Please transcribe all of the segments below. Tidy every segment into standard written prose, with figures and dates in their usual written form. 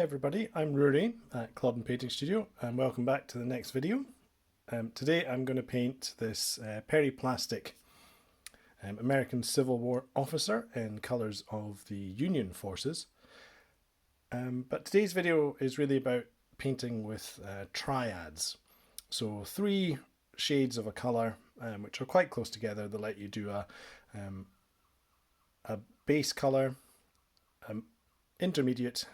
Hi everybody, I'm Rory at Clawden Painting Studio and welcome back to the next video. Today I'm going to paint this periplastic American Civil War officer in colours of the Union forces. But today's video is really about painting with triads. So three shades of a colour which are quite close together that let you do a base colour, intermediate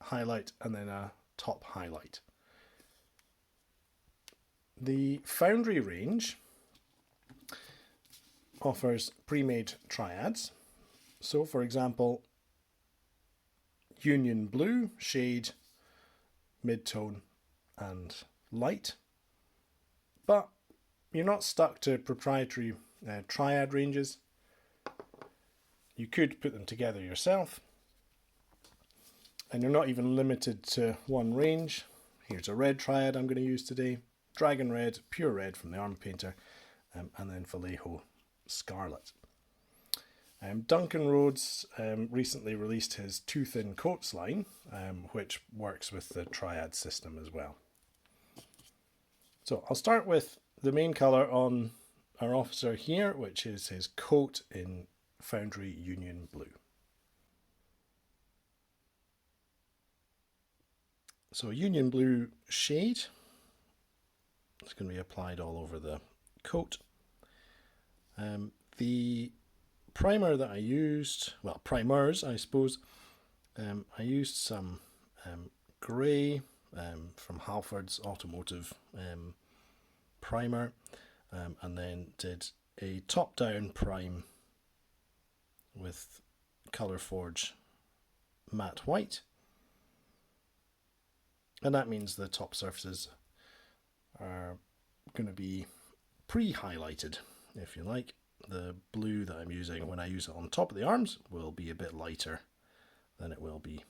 highlight and then a top highlight. The Foundry range offers pre-made triads. So for example, Union Blue, shade, mid-tone and light. But you're not stuck to proprietary triad ranges. You could put them together yourself. And you're not even limited to one range. Here's a red triad I'm going to use today. Dragon Red, Pure Red from the Army Painter, and then Vallejo Scarlet. Duncan Rhodes recently released his Too Thin Coats line, which works with the triad system as well. So I'll start with the main colour on our officer here, which is his coat in Foundry Union Blue. So Union Blue shade is going to be applied all over the coat. The primer that I used, well, primers I suppose, I used some grey from Halford's automotive primer, and then did a top-down prime with Colour Forge matte white. And that means the top surfaces are going to be pre-highlighted, if you like. The blue that I'm using when I use it on top of the arms will be a bit lighter than it will be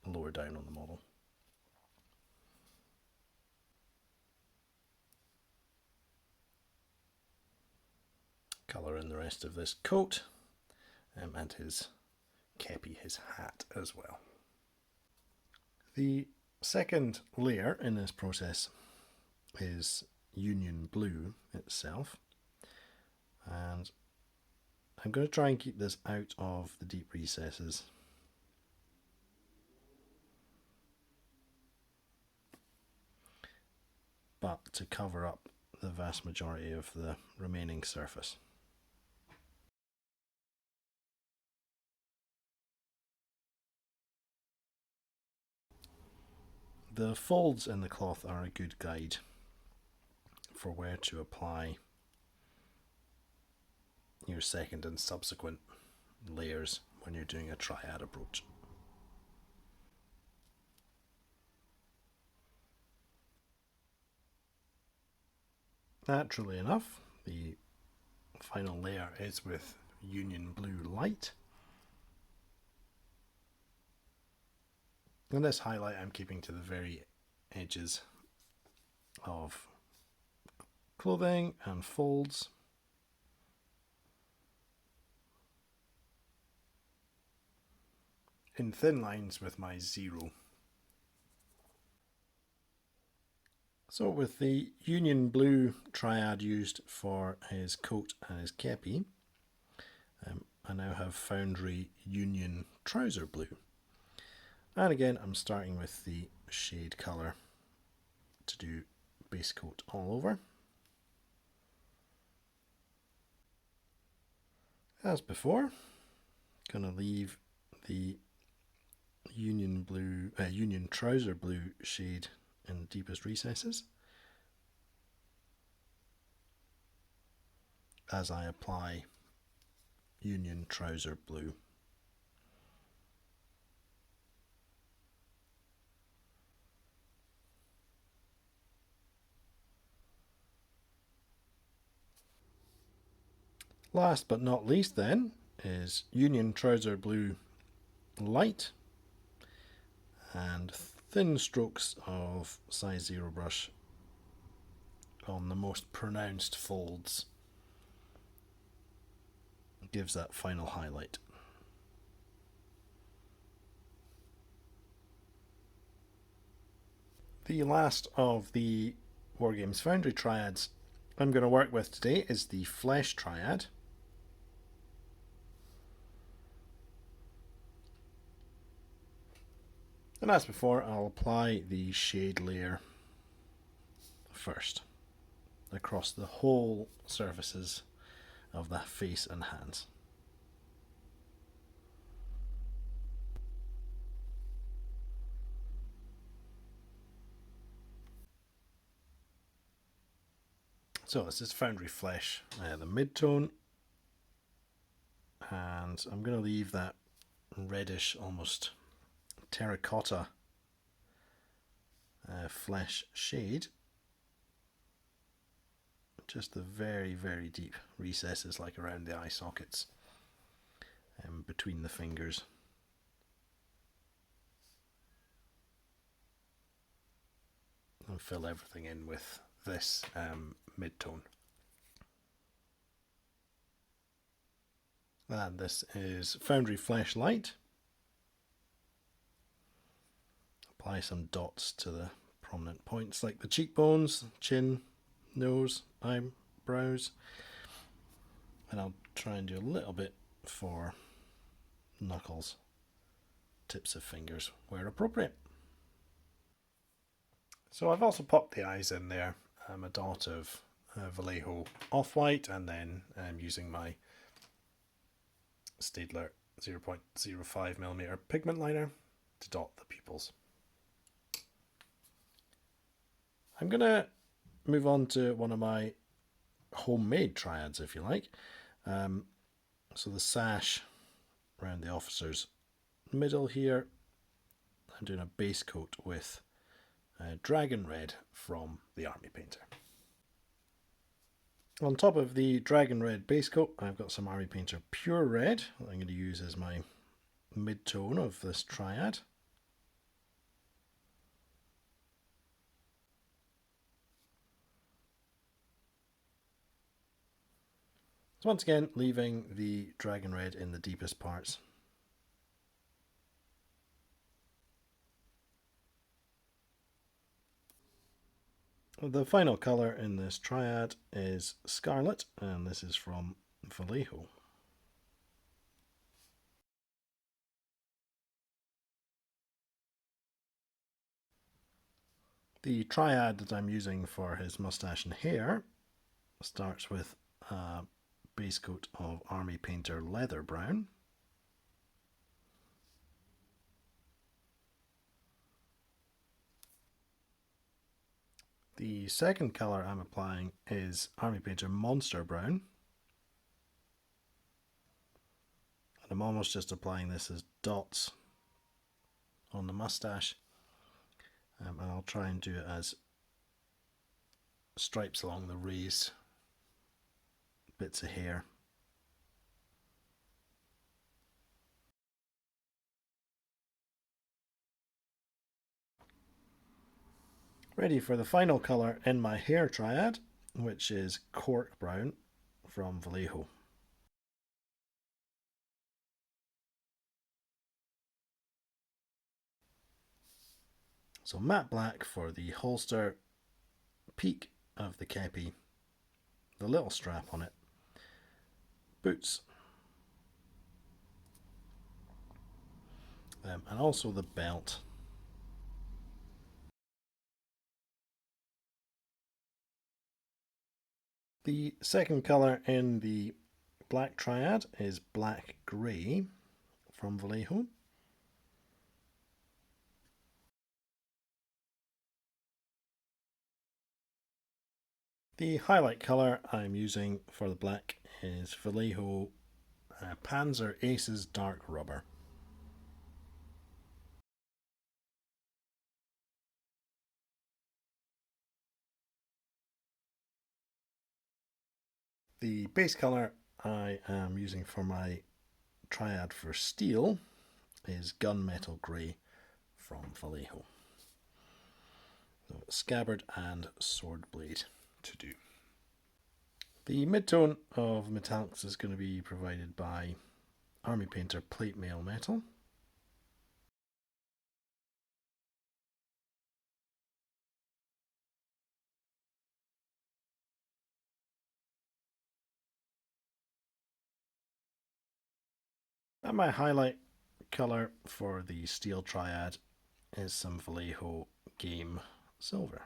lower down on the model. Colour in the rest of this coat and his kepi, his hat as well. The second layer in this process is Union Blue itself, and I'm going to try and keep this out of the deep recesses. But to cover up the vast majority of the remaining surface. The folds in the cloth are a good guide for where to apply your second and subsequent layers when you're doing a triad approach. Naturally enough, the final layer is with Union Blue Light. And this highlight I'm keeping to the very edges of clothing and folds. In thin lines with my 0. So with the Union Blue triad used for his coat and his kepi, I now have Foundry Union Trouser Blue. And again, I'm starting with the shade colour to do base coat all over. As before, going to leave the Union Trouser Blue shade in the deepest recesses as I apply Union Trouser Blue. Last but not least then is Union Trouser Blue Light and thin strokes of size 0 brush on the most pronounced folds. It gives that final highlight. The last of the Wargames Foundry Triads I'm going to work with today is the Flesh Triad. And as before, I'll apply the shade layer first across the whole surfaces of the face and hands. So this is Foundry Flesh, the mid-tone, and I'm going to leave that reddish, almost terracotta flesh shade, just the very, very deep recesses, like around the eye sockets, between the fingers. And fill everything in with this mid-tone. And this is Foundry Flesh Light. Apply some dots to the prominent points like the cheekbones, chin, nose, eyebrows. And I'll try and do a little bit for knuckles, tips of fingers where appropriate. So I've also popped the eyes in there, a dot of Vallejo off-white, and then using my Staedtler 0.05mm pigment liner to dot the pupils. I'm going to move on to one of my homemade triads, if you like. So the sash around the officer's middle here, I'm doing a base coat with Dragon Red from the Army Painter. On top of the Dragon Red base coat, I've got some Army Painter Pure Red that I'm going to use as my mid-tone of this triad. So once again, leaving the Dragon Red in the deepest parts. The final colour in this triad is Scarlet, and this is from Vallejo. The triad that I'm using for his moustache and hair starts with a base coat of Army Painter Leather Brown. The second colour I'm applying is Army Painter Monster Brown. And I'm almost just applying this as dots on the moustache. And I'll try and do it as stripes along the raised bits of hair. Ready for the final colour in my hair triad, which is Cork Brown from Vallejo. So matte black for the holster, peak of the kepi, the little strap on it, boots, and also the belt. The second colour in the black triad is Black Grey from Vallejo. The highlight colour I'm using for the black is Vallejo Panzer Aces Dark Rubber. The base colour I am using for my triad for steel is Gunmetal Grey from Vallejo. So scabbard and sword blade to do. The mid-tone of metallics is going to be provided by Army Painter Plate Mail Metal. And my highlight colour for the steel triad is some Vallejo Game Silver.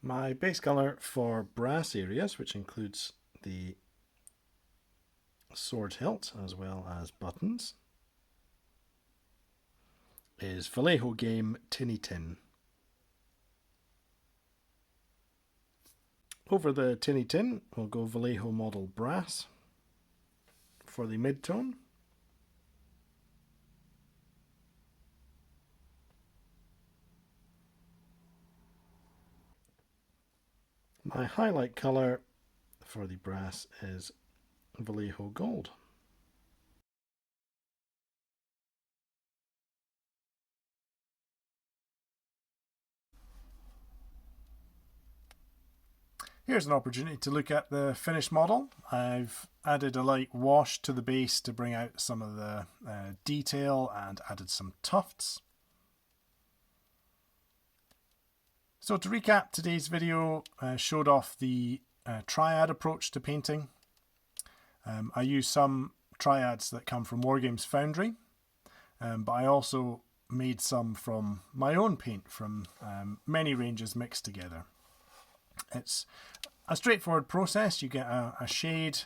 My base colour for brass areas, which includes the sword hilt as well as buttons, is Vallejo Game Tinny Tin. Over the Tinny Tin, we'll go Vallejo Model Brass for the mid-tone. My highlight colour for the brass is Vallejo Gold. Here's an opportunity to look at the finished model. I've added a light wash to the base to bring out some of the detail and added some tufts. So to recap, today's video showed off the triad approach to painting. I used some triads that come from Wargames Foundry, but I also made some from my own paint from many ranges mixed together. It's a straightforward process. You get a shade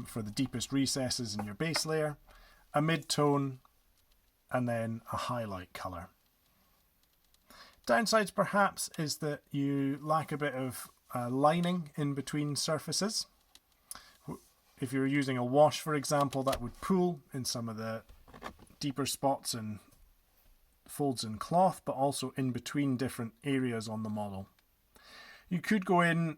for the deepest recesses in your base layer, a mid-tone, and then a highlight colour. Downsides perhaps is that you lack a bit of lining in between surfaces. If you're using a wash, for example, that would pool in some of the deeper spots and folds in cloth, but also in between different areas on the model. You could go in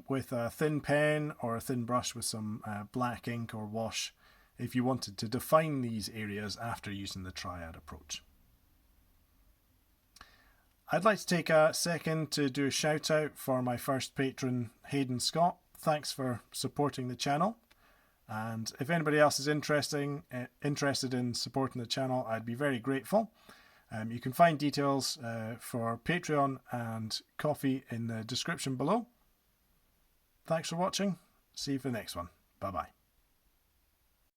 with a thin pen or a thin brush with some black ink or wash if you wanted to define these areas after using the triad approach. I'd like to take a second to do a shout out for my first patron, Hayden Scott. Thanks for supporting the channel. And if anybody else is interested in supporting the channel, I'd be very grateful. You can find details for Patreon and Coffee in the description below. Thanks for watching. See you for the next one. Bye bye.